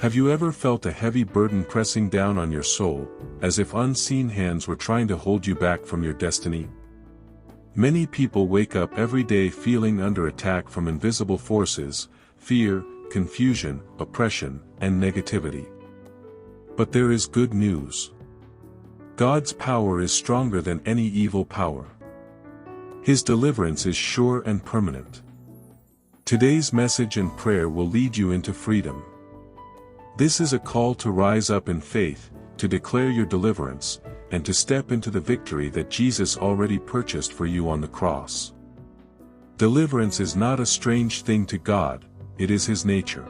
Have you ever felt a heavy burden pressing down on your soul, as if unseen hands were trying to hold you back from your destiny? Many people wake up every day feeling under attack from invisible forces, fear, confusion, oppression, and negativity. But there is good news. God's power is stronger than any evil power. His deliverance is sure and permanent. Today's message and prayer will lead you into freedom. This is a call to rise up in faith, to declare your deliverance, and to step into the victory that Jesus already purchased for you on the cross. Deliverance is not a strange thing to God, it is His nature.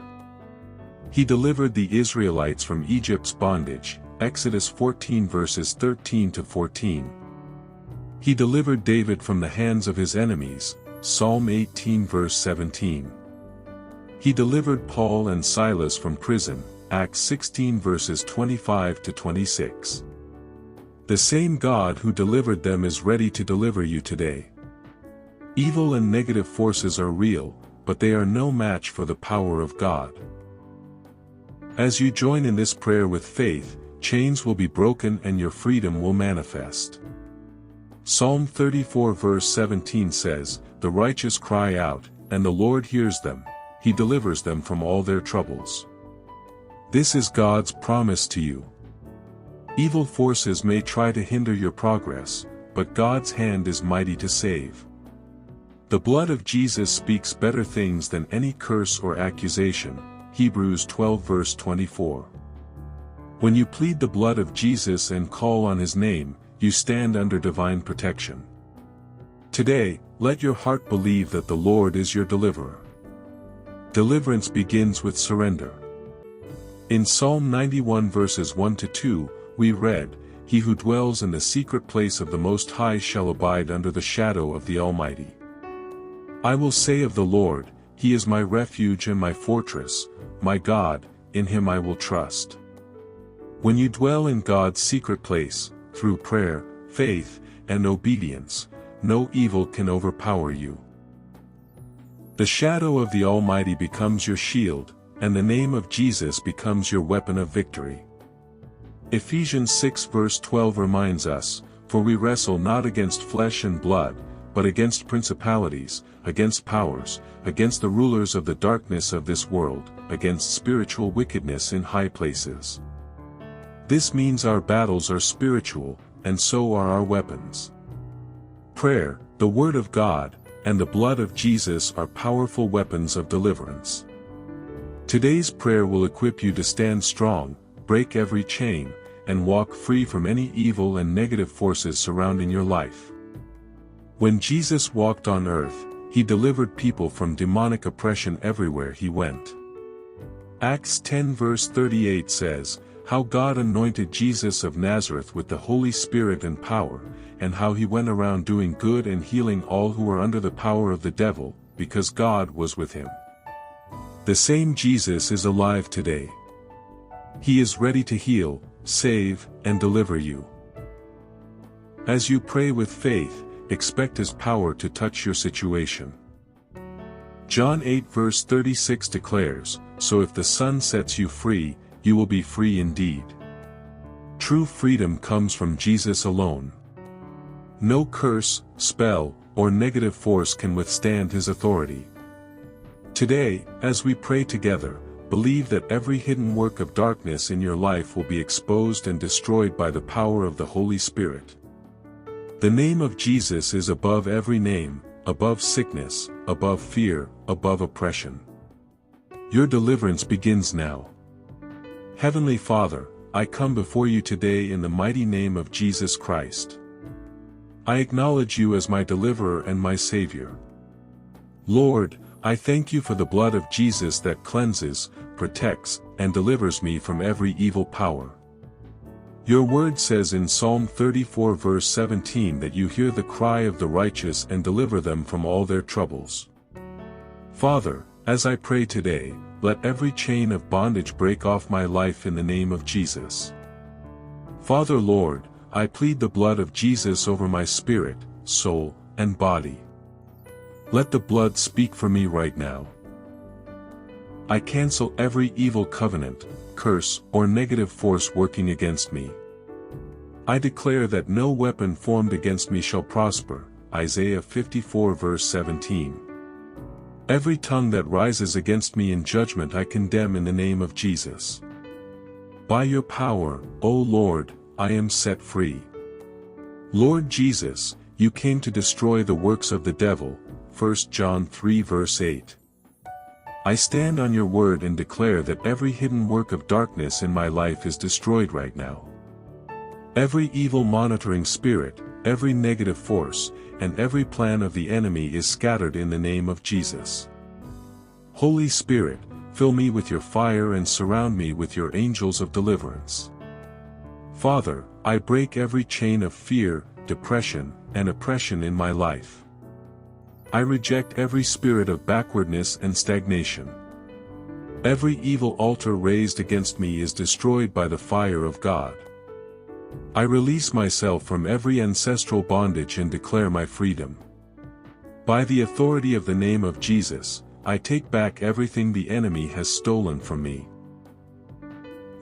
He delivered the Israelites from Egypt's bondage, Exodus 14 verses 13 to 14. He delivered David from the hands of his enemies, Psalm 18 verse 17. He delivered Paul and Silas from prison, Acts 16 verses 25 to 26. The same God who delivered them is ready to deliver you today. Evil and negative forces are real, but they are no match for the power of God. As you join in this prayer with faith, chains will be broken and your freedom will manifest. Psalm 34 verse 17 says, "The righteous cry out, and the Lord hears them. He delivers them from all their troubles." This is God's promise to you. Evil forces may try to hinder your progress, but God's hand is mighty to save. The blood of Jesus speaks better things than any curse or accusation, Hebrews 12 verse 24. When you plead the blood of Jesus and call on His name, you stand under divine protection. Today, let your heart believe that the Lord is your deliverer. Deliverance begins with surrender. In Psalm 91 verses 1 to 2, we read, "He who dwells in the secret place of the Most High shall abide under the shadow of the Almighty. I will say of the Lord, He is my refuge and my fortress, my God, in Him I will trust." When you dwell in God's secret place, through prayer, faith, and obedience, no evil can overpower you. The shadow of the Almighty becomes your shield, and the name of Jesus becomes your weapon of victory. Ephesians 6 verse 12 reminds us, "For we wrestle not against flesh and blood, but against principalities, against powers, against the rulers of the darkness of this world, against spiritual wickedness in high places." This means our battles are spiritual, and so are our weapons. Prayer, the Word of God, and the blood of Jesus are powerful weapons of deliverance. Today's prayer will equip you to stand strong, break every chain, and walk free from any evil and negative forces surrounding your life. When Jesus walked on earth, He delivered people from demonic oppression everywhere He went. Acts 10 verse 38 says, "How God anointed Jesus of Nazareth with the Holy Spirit and power, and how He went around doing good and healing all who were under the power of the devil, because God was with Him." The same Jesus is alive today. He is ready to heal, save, and deliver you. As you pray with faith, expect His power to touch your situation. John 8 verse 36 declares, "So if the Son sets you free, you will be free indeed." True freedom comes from Jesus alone. No curse, spell, or negative force can withstand His authority. Today, as we pray together, believe that every hidden work of darkness in your life will be exposed and destroyed by the power of the Holy Spirit. The name of Jesus is above every name, above sickness, above fear, above oppression. Your deliverance begins now. Heavenly Father, I come before you today in the mighty name of Jesus Christ. I acknowledge you as my deliverer and my Savior. Lord, I thank you for the blood of Jesus that cleanses, protects, and delivers me from every evil power. Your word says in Psalm 34 verse 17 that you hear the cry of the righteous and deliver them from all their troubles. Father, as I pray today, let every chain of bondage break off my life in the name of Jesus. Father Lord, I plead the blood of Jesus over my spirit, soul, and body. Let the blood speak for me right now. I cancel every evil covenant, curse, or negative force working against me. I declare that no weapon formed against me shall prosper. Isaiah 54 verse 17. Every tongue that rises against me in judgment I condemn in the name of Jesus. By your power, O Lord, I am set free. Lord Jesus, you came to destroy the works of the devil. 1 John 3 verse 8. I stand on your word and declare that every hidden work of darkness in my life is destroyed right now. Every evil monitoring spirit, every negative force, and every plan of the enemy is scattered in the name of Jesus. Holy Spirit, fill me with your fire and surround me with your angels of deliverance. Father, I break every chain of fear, depression, and oppression in my life. I reject every spirit of backwardness and stagnation. Every evil altar raised against me is destroyed by the fire of God. I release myself from every ancestral bondage and declare my freedom. By the authority of the name of Jesus, I take back everything the enemy has stolen from me.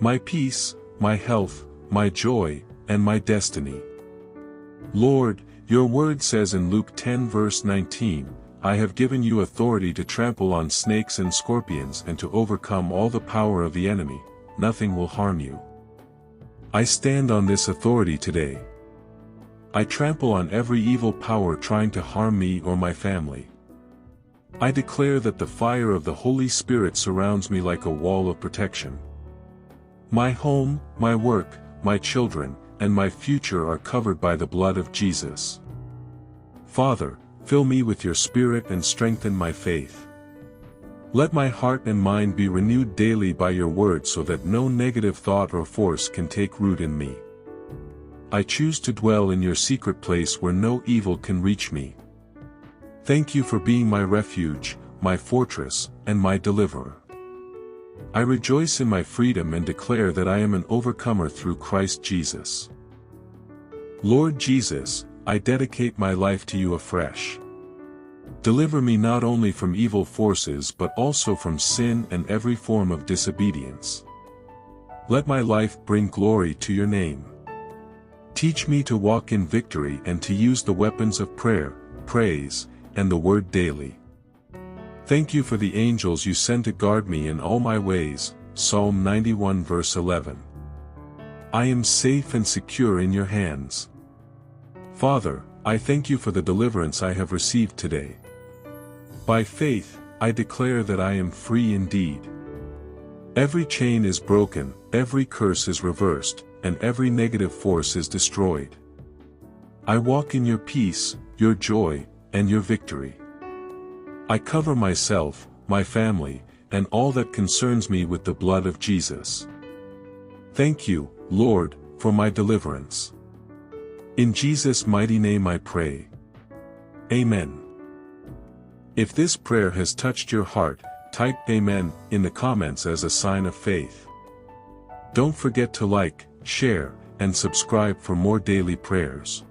My peace, my health, my joy, and my destiny. Lord, your word says in Luke 10 verse 19, I have given you authority to trample on snakes and scorpions and to overcome all the power of the enemy. Nothing will harm you. I stand on this authority today. I trample on every evil power trying to harm me or my family. I declare that the fire of the Holy Spirit surrounds me like a wall of protection. My home, my work, my children, and my future are covered by the blood of Jesus. Father, fill me with your Spirit and strengthen my faith. Let my heart and mind be renewed daily by your word so that no negative thought or force can take root in me. I choose to dwell in your secret place where no evil can reach me. Thank you for being my refuge, my fortress, and my deliverer. I rejoice in my freedom and declare that I am an overcomer through Christ Jesus. Lord Jesus, I dedicate my life to you afresh. Deliver me not only from evil forces but also from sin and every form of disobedience. Let my life bring glory to your name. Teach me to walk in victory and to use the weapons of prayer, praise, and the word daily. Thank you for the angels you send to guard me in all my ways. Psalm 91 verse 11. I am safe and secure in your hands. Father, I thank you for the deliverance I have received today. By faith, I declare that I am free indeed. Every chain is broken, every curse is reversed, and every negative force is destroyed. I walk in your peace, your joy, and your victory. I cover myself, my family, and all that concerns me with the blood of Jesus. Thank you, Lord, for my deliverance. In Jesus' mighty name I pray. Amen. If this prayer has touched your heart, type Amen in the comments as a sign of faith. Don't forget to like, share, and subscribe for more daily prayers.